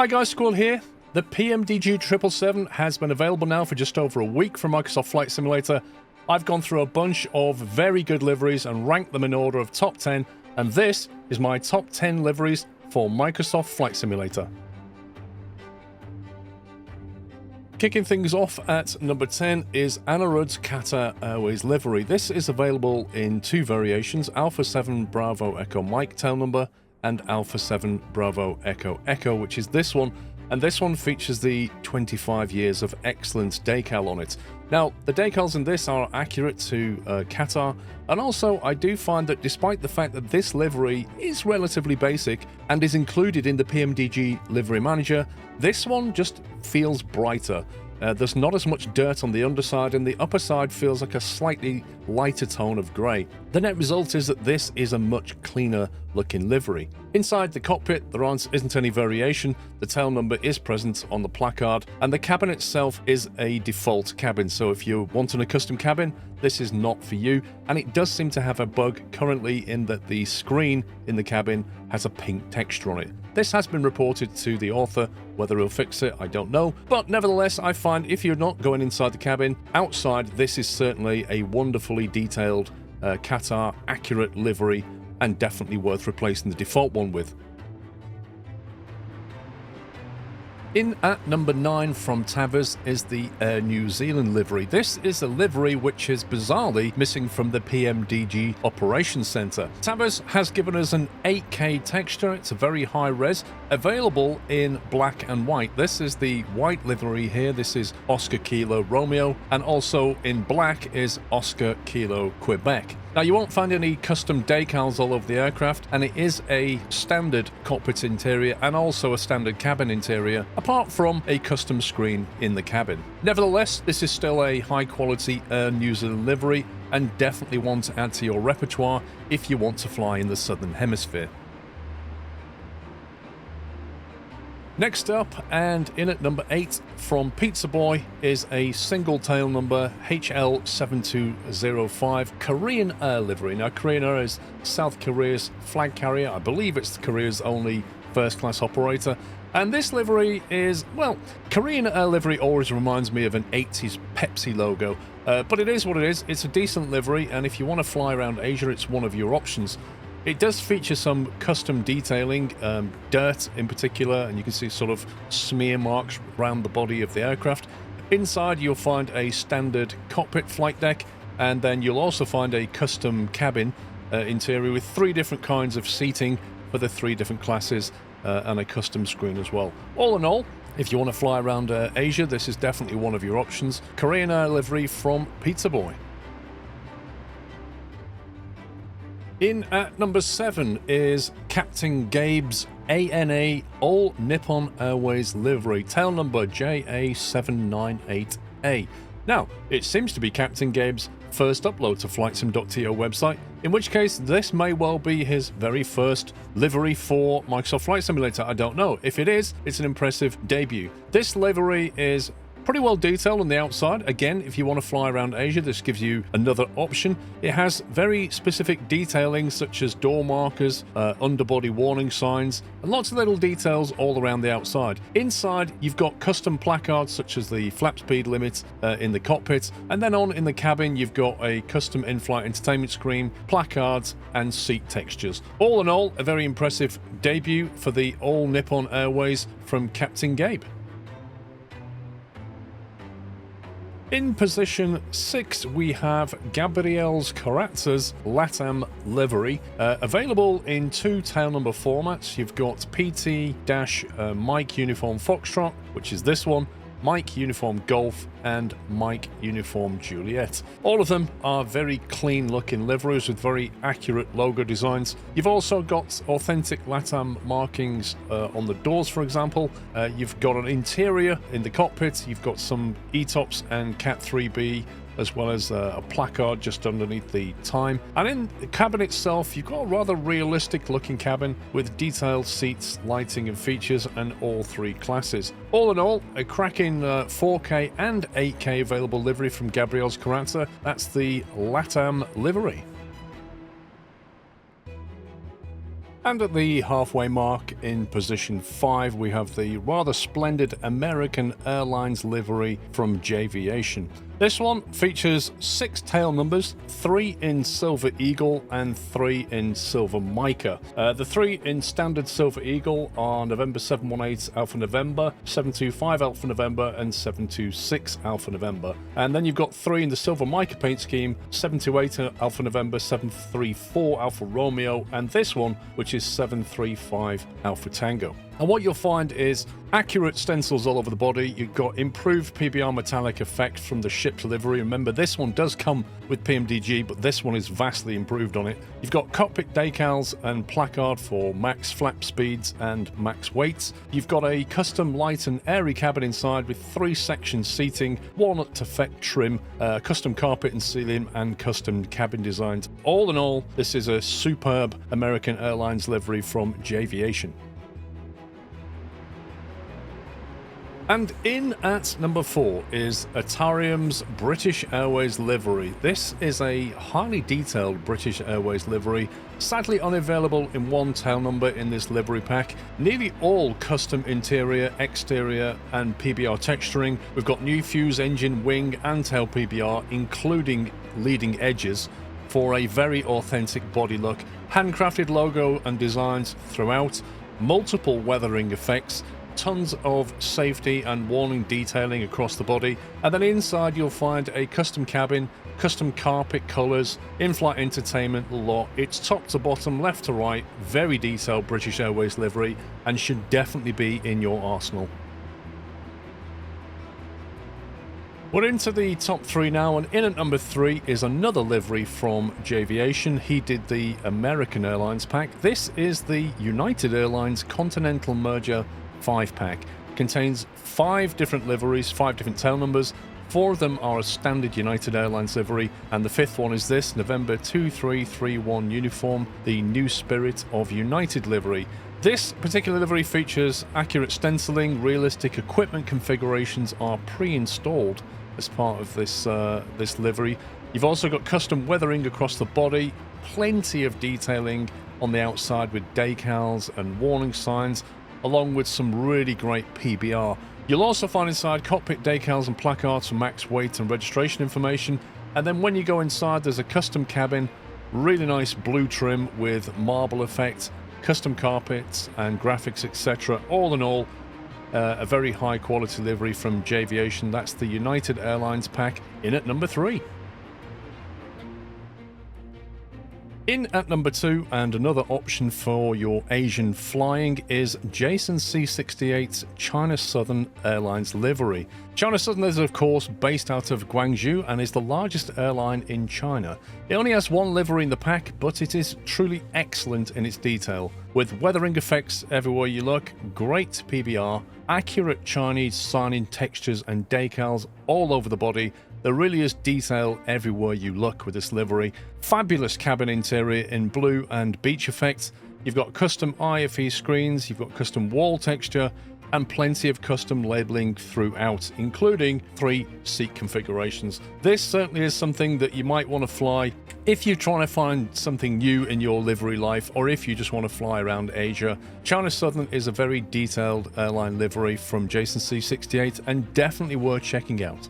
Hi guys, Squirrel here. The PMDG 777 has been available now for just over a week from Microsoft Flight Simulator. I've gone through a bunch of very good liveries and ranked them in order of top 10, and this is my top 10 liveries for Microsoft Flight Simulator. Kicking things off at number 10 is Anna Rudd's Qatar Airways livery. This is available in two variations, Alpha 7 Bravo Echo Mike tail number and Alpha 7 Bravo Echo Echo, which is this one. And this one features the 25 years of excellent decal on it. Now, the decals in this are accurate to Qatar, and also I do find that despite the fact that this livery is relatively basic and is included in the PMDG livery manager, this one just feels brighter. There's not as much dirt on the underside, and the upper side feels like a slightly lighter tone of grey. The net result is that this is a much cleaner looking livery. Inside the cockpit, there isn't any variation. The tail number is present on the placard, and the cabin itself is a default cabin. So if you're wanting a custom cabin, this is not for you. And it does seem to have a bug currently in that the screen in the cabin has a pink texture on it. This has been reported to the author. Whether he'll fix it, I don't know. But nevertheless, I find if you're not going inside the cabin, outside, this is certainly a wonderfully detailed Qatar accurate livery, and definitely worth replacing the default one with. In at number 9 from Tavers is the Air New Zealand livery. This is a livery which is bizarrely missing from the PMDG Operations Center. Tavers has given us an 8K texture. It's a very high res, available in black and white. This is the white livery here. This is Oscar Kilo Romeo, and also in black is Oscar Kilo Quebec. Now, you won't find any custom decals all over the aircraft, and it is a standard cockpit interior and also a standard cabin interior, apart from a custom screen in the cabin. Nevertheless, this is still a high-quality Air New Zealand livery, and definitely one to add to your repertoire if you want to fly in the Southern Hemisphere. Next up, and in at number 8 from Pizza Boy, is a single tail number HL7205 Korean Air livery. Now, Korean Air is South Korea's flag carrier. I believe it's Korea's only first-class operator. And this livery is, well, Korean Air livery always reminds me of an 80s Pepsi logo. But it is what it is. It's a decent livery, and if you want to fly around Asia, it's one of your options. It does feature some custom detailing, dirt in particular, and you can see sort of smear marks around the body of the aircraft. Inside, you'll find a standard cockpit flight deck, and then you'll also find a custom cabin interior with 3 different kinds of seating for the 3 different classes, and a custom screen as well. All in all, if you want to fly around Asia, this is definitely one of your options. Korean Air livery from Pizza Boy. In at number 7 is Captain Gabe's ANA All Nippon Airways livery, tail number JA798A. Now, it seems to be Captain Gabe's first upload to FlightSim.to website, in which case this may well be his very first livery for Microsoft Flight Simulator. I don't know. If it is, it's an impressive debut. This livery is pretty well detailed on the outside. Again, if you want to fly around Asia, this gives you another option. It has very specific detailing such as door markers, underbody warning signs, and lots of little details all around the outside. Inside, you've got custom placards such as the flap speed limit in the cockpit, and then on in the cabin, you've got a custom in-flight entertainment screen, placards, and seat textures. All in all, a very impressive debut for the All Nippon Airways from Captain Gabe. In position 6, we have Gabriel's Corazza's LATAM livery, available in 2 tail number formats. You've got PT-Mike Uniform Foxtrot, which is this one, Mike Uniform Golf, and Mike Uniform Juliet. All of them are very clean looking liveries with very accurate logo designs. You've also got authentic LATAM markings on the doors, for example. You've got an interior in the cockpit. You've got some ETOPS and Cat 3B, as well as a placard just underneath the time. And in the cabin itself, you've got a rather realistic looking cabin with detailed seats, lighting and features, and all 3 classes. All in all, a cracking 4K and 8K available livery from Gabriel's Corazza. That's the LATAM livery. And at the halfway mark, in position 5, we have the rather splendid American Airlines livery from Javiation. This one features 6 tail numbers, 3 in Silver Eagle and 3 in Silver Mica. The 3 in standard Silver Eagle are November 718 Alpha November, 725 Alpha November and 726 Alpha November. And then you've got 3 in the Silver Mica paint scheme, 728 Alpha November, 734 Alpha Romeo, and this one, which is 735 Alpha Tango. And what you'll find is accurate stencils all over the body. You've got improved PBR metallic effect from the ship's livery. Remember, this one does come with PMDG, but this one is vastly improved on it. You've got cockpit decals and placard for max flap speeds and max weights. You've got a custom light and airy cabin inside with 3 section seating, walnut effect trim, custom carpet and ceiling, and custom cabin designs. All in all, this is a superb American Airlines livery from Javiation. And in at number 4 is Atarium's British Airways livery. This is a highly detailed British Airways livery, sadly unavailable in 1 tail number in this livery pack. Nearly all custom interior, exterior and PBR texturing. We've got new fuse engine, wing and tail PBR, including leading edges, for a very authentic body look. Handcrafted logo and designs throughout, multiple weathering effects, tons of safety and warning detailing across the body, and then inside you'll find a custom cabin, custom carpet colours, in-flight entertainment lot. It's top to bottom, left to right, very detailed British Airways livery, and should definitely be in your arsenal. We're into the top 3 now, and in at number 3 is another livery from Javiation. He did the American Airlines pack. This is the United Airlines Continental Merger 5-pack. Contains 5 different liveries, 5 different tail numbers. 4 of them are a standard United Airlines livery, and the 5th one is this November 2331 uniform, the New Spirit of United livery. This particular livery features accurate stenciling, realistic equipment configurations are pre-installed as part of this livery. You've also got custom weathering across the body, plenty of detailing on the outside with decals and warning signs, along with some really great PBR. You'll also find inside cockpit decals and placards for max weight and registration information. And then when you go inside, there's a custom cabin, really nice blue trim with marble effect, custom carpets and graphics, etc. All in all, a very high quality livery from Javiation. That's the United Airlines pack, in at number 3. In at number 2, and another option for your Asian flying, is Jason C68's China Southern Airlines livery. China Southern is of course based out of Guangzhou and is the largest airline in China. It only has 1 livery in the pack, but it is truly excellent in its detail, with weathering effects everywhere you look, great PBR, accurate Chinese sign-in textures and decals all over the body. There really is detail everywhere you look with this livery. Fabulous cabin interior in blue and beach effects. You've got custom IFE screens, you've got custom wall texture, and plenty of custom labeling throughout, including 3 seat configurations. This certainly is something that you might want to fly if you're trying to find something new in your livery life, or if you just want to fly around Asia. China Southern is a very detailed airline livery from Jason C68 and definitely worth checking out.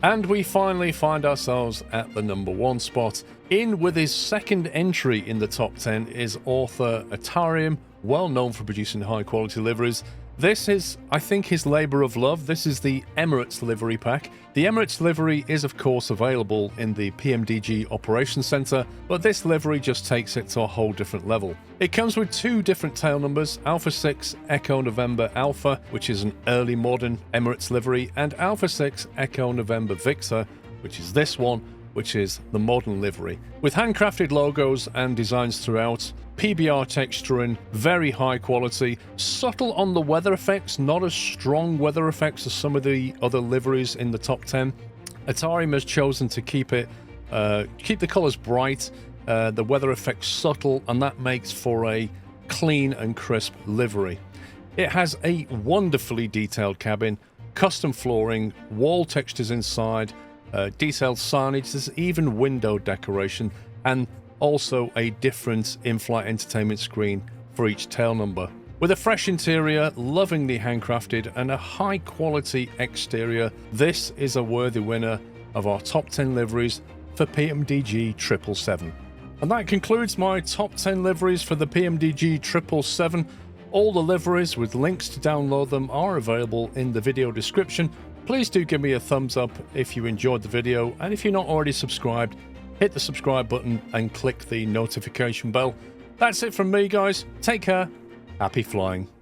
And we finally find ourselves at the number 1 spot. In with his 2nd entry in the top 10 is author Atarium, well known for producing high quality liveries. This is, I think, his labour of love. This is the Emirates livery pack. The Emirates livery is of course available in the PMDG Operations Centre, but this livery just takes it to a whole different level. It comes with 2 different tail numbers, Alpha 6 Echo November Alpha, which is an early modern Emirates livery, and Alpha 6 Echo November Victor, which is this one, which is the modern livery. With handcrafted logos and designs throughout, PBR texturing, very high quality, subtle on the weather effects, not as strong weather effects as some of the other liveries in the top 10. Atarium has chosen to keep the colours bright, the weather effects subtle, and that makes for a clean and crisp livery. It has a wonderfully detailed cabin, custom flooring, wall textures inside, detailed signage, there's even window decoration, and also a different in-flight entertainment screen for each tail number. With a fresh interior, lovingly handcrafted, and a high-quality exterior, this is a worthy winner of our top 10 liveries for PMDG 777. And that concludes my top 10 liveries for the PMDG 777. All the liveries with links to download them are available in the video description. Please do give me a thumbs up if you enjoyed the video, and if you're not already subscribed, hit the subscribe button and click the notification bell. That's it from me, guys. Take care. Happy flying.